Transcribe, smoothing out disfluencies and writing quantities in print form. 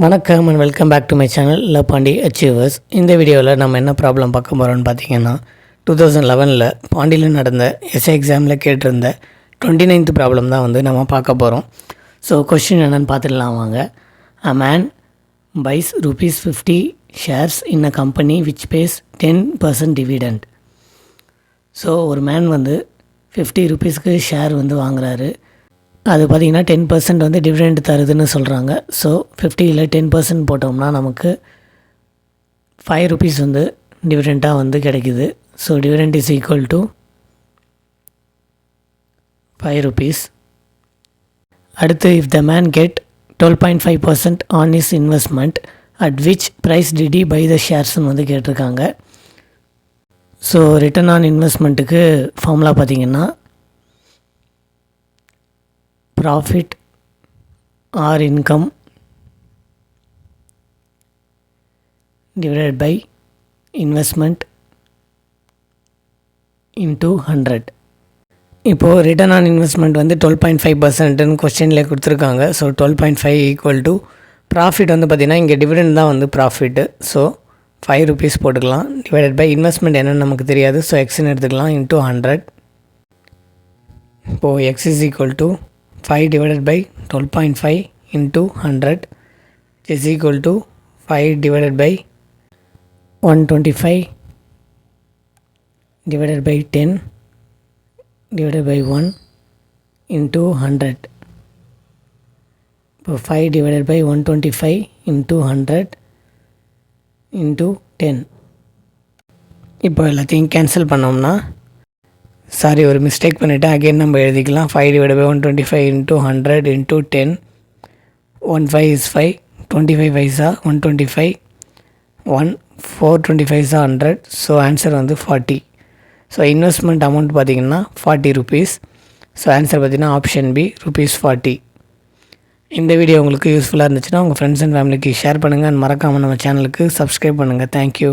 வணக்கம் and welcome back to my channel Lappandi achievers. இந்த வீடியோவில் நம்ம என்ன ப்ராப்ளம் பார்க்க போகிறோம்னு பார்த்தீங்கன்னா 2011 பாண்டியில் நடந்த எஸ்ஐ எக்ஸாமில் கேட்டிருந்த 29th ப்ராப்ளம் தான் வந்து நம்ம பார்க்க போகிறோம். ஸோ கொஸ்டின் என்னென்னு பார்த்துடலாம் வாங்க. A man buys ₹50 shares in a company which pays 10% dividend. So ஒரு மேன் வந்து ₹50 ஷேர் வந்து வாங்குறாரு. அது பார்த்திங்கன்னா 10% வந்து டிவிடெண்ட் தருதுன்னு சொல்கிறாங்க. ஸோ 50ல் 10% போட்டோம்னா நமக்கு ₹5 வந்து டிவிடெண்ட்டாக வந்து கிடைக்குது. So dividend is equal to ₹5. அடுத்து if the man get 12.5% on is investment at which price did he buy the ஷேர்ஸ்னு வந்து கேட்டிருக்காங்க. ஸோ ரிட்டர்ன் ஆன் இன்வெஸ்ட்மெண்ட்டுக்கு ஃபார்முலா பார்த்திங்கன்னா profit or income divided by investment into 100. இப்போது ரிட்டர்ன் ஆன் இன்வெஸ்ட்மெண்ட் வந்து 12.5%ன்னு கொஸ்டினில் கொடுத்துருக்காங்க. ஸோ 12.5 ஈக்குவல் டு ப்ராஃபிட் வந்து பார்த்திங்கன்னா இங்கே டிவிடெண்ட் தான் வந்து ப்ராஃபிட்டு. ஸோ ₹5 போட்டுக்கலாம். டிவைடட் பை இன்வெஸ்ட்மெண்ட் என்னென்னு நமக்கு தெரியாது. ஸோ எக்ஸ்ன்னு எடுத்துக்கலாம் இன்ட்டு 100. இப்போது X is equal to 5 divided by 12.5 into 100 is equal to 5 divided by 125 divided by 10 divided by 1 into 100. இப்போ 5 divided by 125 into 100 into 10. இப்போ எல்லாத்தையும் கேன்சல் பண்ணோம்னா ஒரு மிஸ்டேக் பண்ணிவிட்டு அகெயின் நம்ம எழுதிக்கலாம். 5 divided by 125 into 100 into 10. 1 5 is 5, 25 5 are 125, 1 425 is 100. So answer வந்து 40. So investment amount பார்த்திங்கன்னா ₹40. ஸோ ஆன்சர் பார்த்திங்கன்னா ஆப்ஷன் பி ₹40. இந்த வீடியோ உங்களுக்கு யூஸ்ஃபுல்லாக இருந்துச்சுன்னா உங்கள் ஃப்ரெண்ட்ஸ் அண்ட் ஃபேமிலிக்கு ஷேர் பண்ணுங்கள். மறக்காமல் நம்ம சேனலுக்கு சப்ஸ்கிரைப் பண்ணுங்கள். தேங்க்யூ.